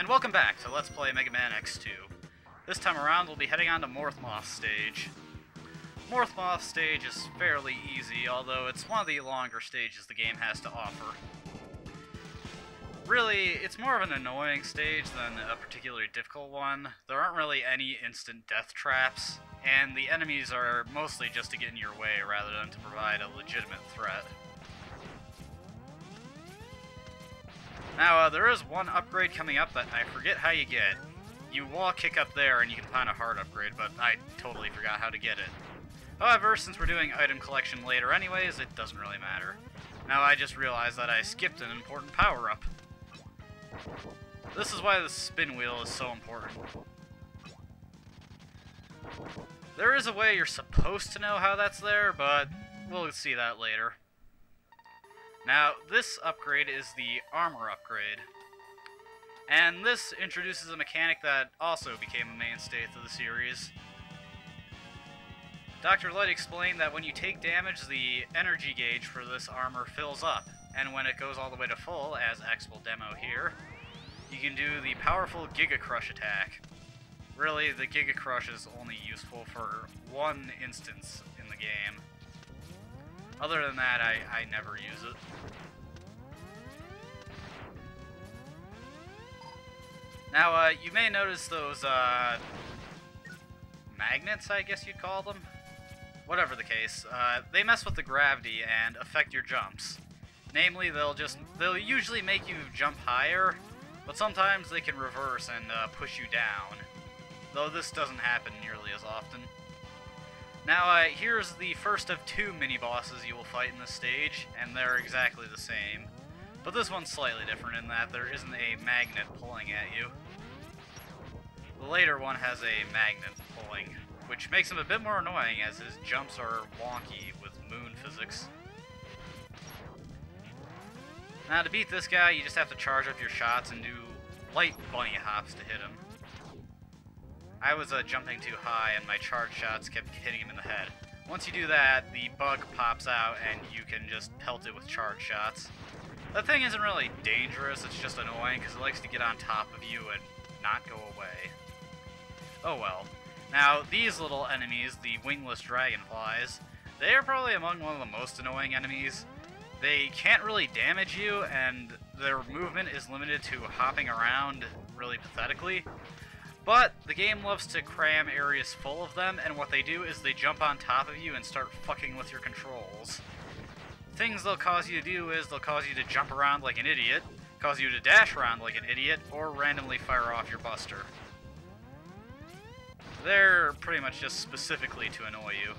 And welcome back to Let's Play Mega Man X2. This time around we'll be heading on to Morph Moth stage. Morph Moth stage is fairly easy, although it's one of the longer stages the game has to offer. Really, it's more of an annoying stage than a particularly difficult one. There aren't really any instant death traps, and the enemies are mostly just to get in your way rather than to provide a legitimate threat. Now, there is one upgrade coming up that I forget how you get. You wall kick up there and you can find a hard upgrade, but I totally forgot how to get it. However, since we're doing item collection later anyways, it doesn't really matter. Now I just realized that I skipped an important power-up. This is why the spin wheel is so important. There is a way you're supposed to know how that's there, but we'll see that later. Now, this upgrade is the armor upgrade. And this introduces a mechanic that also became a mainstay of the series. Dr. Light explained that when you take damage, the energy gauge for this armor fills up, and when it goes all the way to full, as X will demo here, you can do the powerful Giga Crush attack. Really, the Giga Crush is only useful for one instance in the game. Other than that, I never use it. Now, you may notice those, magnets, I guess you'd call them? Whatever the case, they mess with the gravity and affect your jumps. Namely, they'll usually make you jump higher, but sometimes they can reverse and push you down. Though this doesn't happen nearly as often. Now, here's the first of two mini-bosses you will fight in this stage, and they're exactly the same. But this one's slightly different in that there isn't a magnet pulling at you. The later one has a magnet pulling, which makes him a bit more annoying as his jumps are wonky with moon physics. Now, to beat this guy, you just have to charge up your shots and do light bunny hops to hit him. I was jumping too high and my charge shots kept hitting him in the head. Once you do that, the bug pops out and you can just pelt it with charge shots. That thing isn't really dangerous, it's just annoying because it likes to get on top of you and not go away. Oh well. Now, these little enemies, the Wingless Dragonflies, they are probably among one of the most annoying enemies. They can't really damage you, and their movement is limited to hopping around really pathetically. But the game loves to cram areas full of them, and what they do is they jump on top of you and start fucking with your controls. Things they'll cause you to do is they'll cause you to jump around like an idiot, cause you to dash around like an idiot, or randomly fire off your buster. They're pretty much just specifically to annoy you.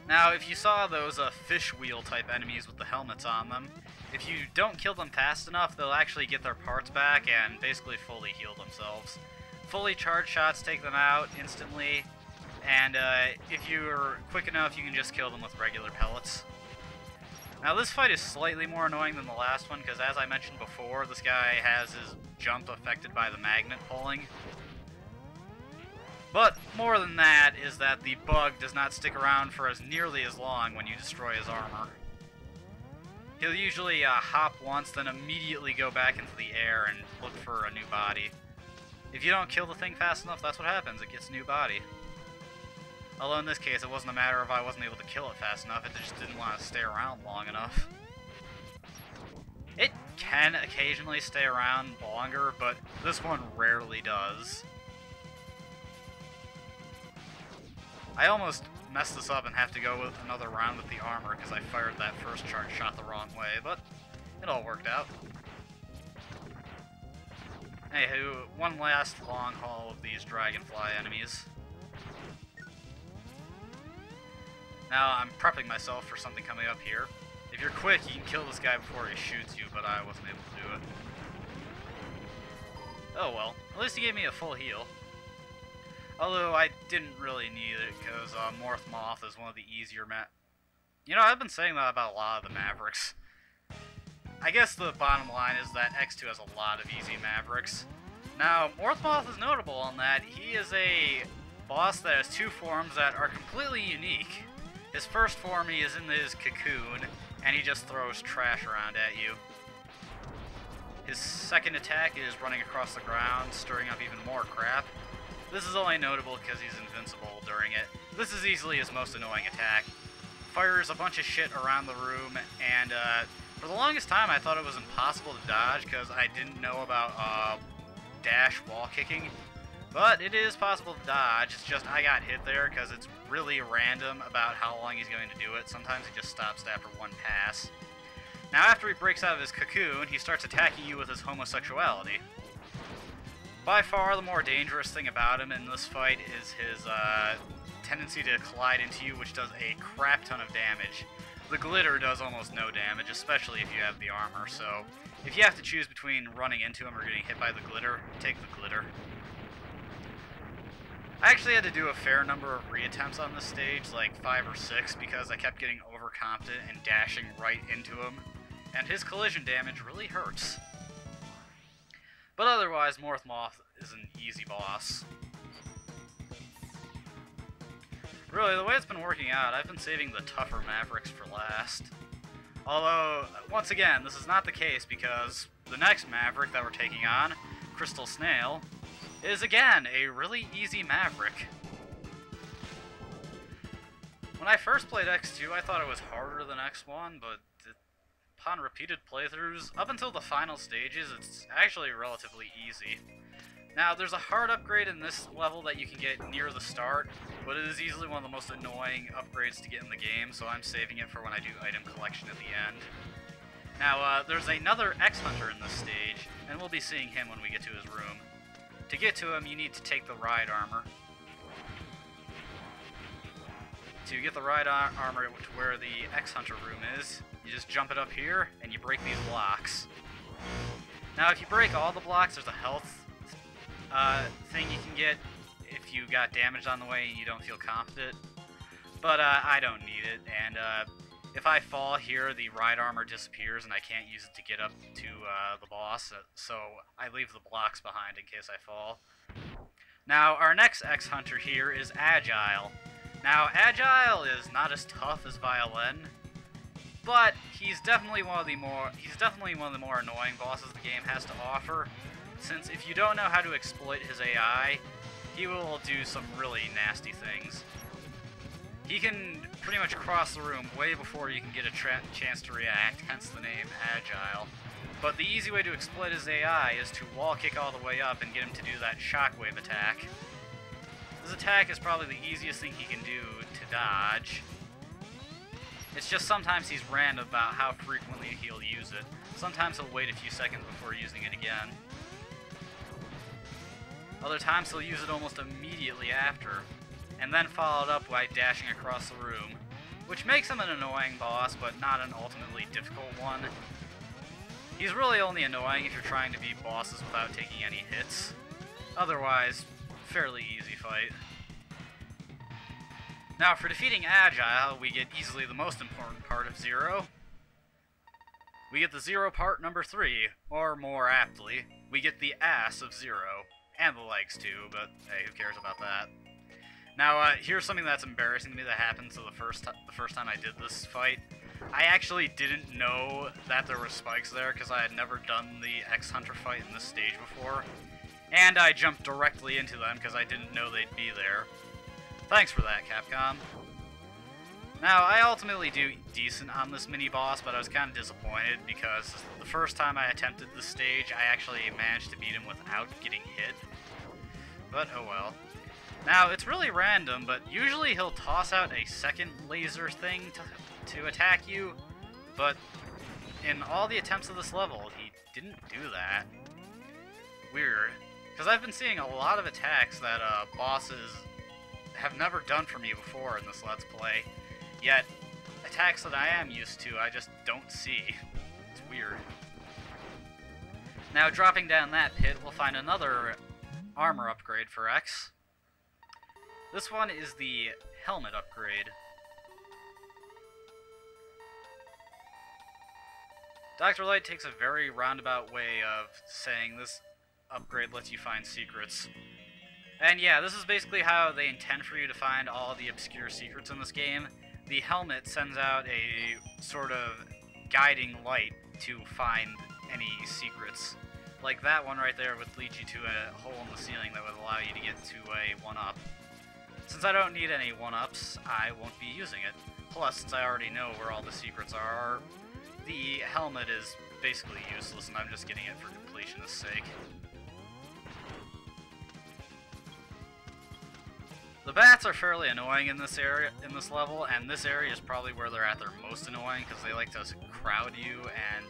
Now, if you saw those fish wheel type enemies with the helmets on them, if you don't kill them fast enough, they'll actually get their parts back and basically fully heal themselves. Fully charged shots take them out instantly, and if you're quick enough, you can just kill them with regular pellets. Now, this fight is slightly more annoying than the last one, because as I mentioned before, this guy has his jump affected by the magnet pulling. But more than that is that the bug does not stick around for nearly as long when you destroy his armor. He'll usually hop once, then immediately go back into the air and look for a new body. If you don't kill the thing fast enough, that's what happens, it gets a new body. Although in this case, it wasn't a matter of I wasn't able to kill it fast enough, it just didn't want to stay around long enough. It can occasionally stay around longer, but this one rarely does. I almost messed this up and have to go with another round with the armor because I fired that first charge shot the wrong way, but it all worked out. Anywho, one last long haul of these dragonfly enemies. Now, I'm prepping myself for something coming up here. If you're quick, you can kill this guy before he shoots you, but I wasn't able to do it. Oh well, at least he gave me a full heal. Although I didn't really need it, because Morph Moth is one of the easier You know, I've been saying that about a lot of the Mavericks. I guess the bottom line is that X2 has a lot of easy Mavericks. Now, Morph Moth is notable in that he is a boss that has two forms that are completely unique. His first form, he is in his cocoon, and he just throws trash around at you. His second attack is running across the ground, stirring up even more crap. This is only notable because he's invincible during it. This is easily his most annoying attack. Fires a bunch of shit around the room, and for the longest time I thought it was impossible to dodge because I didn't know about dash wall kicking. But it is possible to dodge, it's just I got hit there because it's really random about how long he's going to do it. Sometimes he just stops after one pass. Now after he breaks out of his cocoon, he starts attacking you with his homosexuality. By far the more dangerous thing about him in this fight is his tendency to collide into you, which does a crap ton of damage. The glitter does almost no damage, especially if you have the armor, so if you have to choose between running into him or getting hit by the glitter, take the glitter. I actually had to do a fair number of reattempts on this stage, like 5 or 6, because I kept getting overconfident and dashing right into him, and his collision damage really hurts. But otherwise, Morph Moth is an easy boss. Really, the way it's been working out, I've been saving the tougher Mavericks for last. Although, once again, this is not the case because the next Maverick that we're taking on, Crystal Snail, is again a really easy Maverick. When I first played X2, I thought it was harder than X1, but upon repeated playthroughs, up until the final stages, it's actually relatively easy. Now, there's a hard upgrade in this level that you can get near the start, but it is easily one of the most annoying upgrades to get in the game, so I'm saving it for when I do item collection at the end. Now, there's another X-Hunter in this stage, and we'll be seeing him when we get to his room. To get to him, you need to take the ride armor. To get the ride armor to where the X-Hunter room is, you just jump it up here, and you break these blocks. Now, if you break all the blocks, there's a health thing you can get if you got damaged on the way and you don't feel confident. But I don't need it, and if I fall here, the ride armor disappears and I can't use it to get up to the boss, so I leave the blocks behind in case I fall. Now, our next X-Hunter here is Agile. Now, Agile is not as tough as Violin, but he's definitely one of the more annoying bosses the game has to offer, since if you don't know how to exploit his AI, he will do some really nasty things. He can pretty much cross the room way before you can get a chance to react, hence the name Agile. But the easy way to exploit his AI is to wall kick all the way up and get him to do that Shockwave Attack. This attack is probably the easiest thing he can do to dodge. It's just sometimes he's random about how frequently he'll use it. Sometimes he'll wait a few seconds before using it again. Other times he'll use it almost immediately after, and then follow it up by dashing across the room, which makes him an annoying boss, but not an ultimately difficult one. He's really only annoying if you're trying to beat bosses without taking any hits. Otherwise, fairly easy fight. Now, for defeating Agile, we get easily the most important part of Zero. We get the Zero part number 3, or more aptly, we get the ass of Zero. And the legs too, but hey, who cares about that? Now, here's something that's embarrassing to me that happened the first time I did this fight. I actually didn't know that there were spikes there because I had never done the X-Hunter fight in this stage before. And I jumped directly into them because I didn't know they'd be there. Thanks for that, Capcom. Now, I ultimately do decent on this mini-boss, but I was kind of disappointed because the first time I attempted this stage, I actually managed to beat him without getting hit. But oh well. Now, it's really random, but usually he'll toss out a second laser thing to attack you, but in all the attempts of this level, he didn't do that. Weird. Because I've been seeing a lot of attacks that bosses have never done for me before in this Let's Play, yet attacks that I am used to, I just don't see. It's weird. Now, dropping down that pit, we'll find another armor upgrade for X. This one is the helmet upgrade. Dr. Light takes a very roundabout way of saying this upgrade lets you find secrets. And yeah, this is basically how they intend for you to find all the obscure secrets in this game. The helmet sends out a sort of guiding light to find any secrets. Like that one right there would lead you to a hole in the ceiling that would allow you to get to a 1-up. Since I don't need any 1-ups, I won't be using it. Plus, since I already know where all the secrets are, the helmet is basically useless and I'm just getting it for completionist's sake. The bats are fairly annoying in this area, in this level, and this area is probably where they're at their most annoying because they like to crowd you, and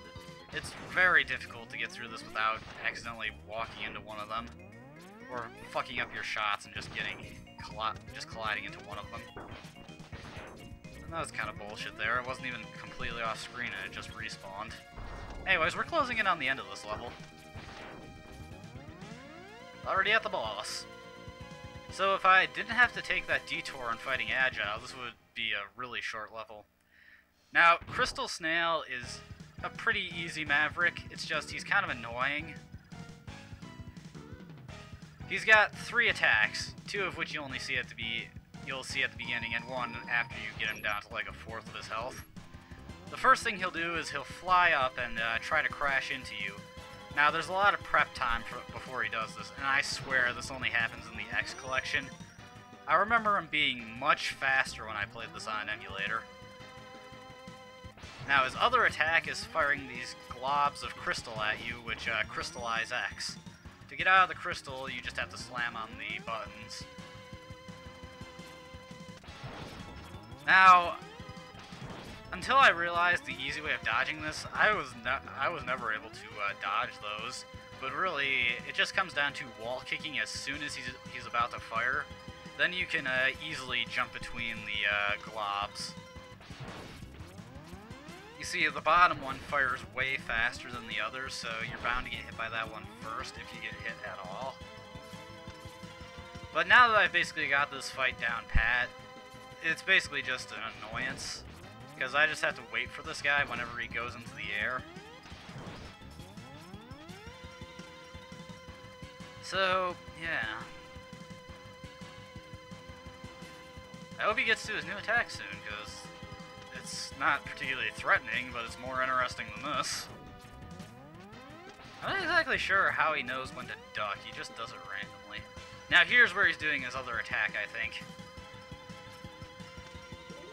it's very difficult to get through this without accidentally walking into one of them, or fucking up your shots and just colliding into one of them. And that was kind of bullshit there. It wasn't even completely off screen and it just respawned. Anyways, we're closing in on the end of this level. Already at the boss. So if I didn't have to take that detour on fighting Agile, this would be a really short level. Now, Crystal Snail is a pretty easy maverick, it's just he's kind of annoying. He's got 3 attacks, 2 of which you'll see at the beginning, and 1 after you get him down to like 1/4 of his health. The first thing he'll do is he'll fly up and try to crash into you. Now, there's a lot of prep time before he does this, and I swear this only happens in the X collection. I remember him being much faster when I played this on an emulator. Now, his other attack is firing these globs of crystal at you, which crystallize X. To get out of the crystal, you just have to slam on the buttons. Now, until I realized the easy way of dodging this, I was never able to dodge those. But really, it just comes down to wall kicking as soon as he's about to fire. Then you can easily jump between the globs. You see, the bottom one fires way faster than the others, so you're bound to get hit by that one first if you get hit at all. But now that I've basically got this fight down pat, it's basically just an annoyance. Because I just have to wait for this guy whenever he goes into the air. So, yeah. I hope he gets to his new attack soon, because it's not particularly threatening, but it's more interesting than this. I'm not exactly sure how he knows when to duck, he just does it randomly. Now here's where he's doing his other attack, I think.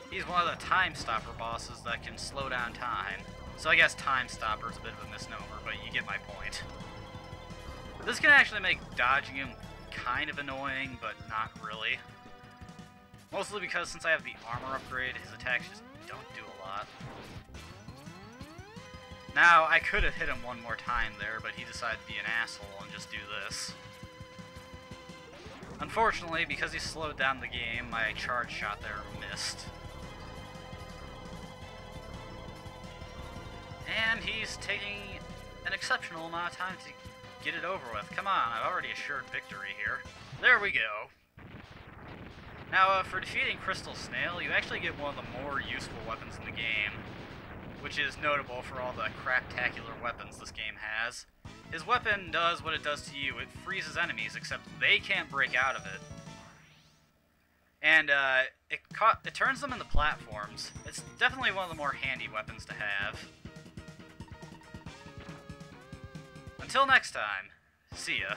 He's one of the Time Stopper bosses that can slow down time. So I guess Time Stopper is a bit of a misnomer, but you get my point. This can actually make dodging him kind of annoying, but not really. Mostly because since I have the armor upgrade, his attacks just don't do a lot. Now, I could have hit him one more time there, but he decided to be an asshole and just do this. Unfortunately, because he slowed down the game, my charge shot there missed. And he's taking an exceptional amount of time to get it over with. Come on, I've already assured victory here. There we go. Now, for defeating Crystal Snail, you actually get one of the more useful weapons in the game, which is notable for all the craptacular weapons this game has. His weapon does what it does to you. It freezes enemies, except they can't break out of it. And it turns them into platforms. It's definitely one of the more handy weapons to have. Until next time, see ya.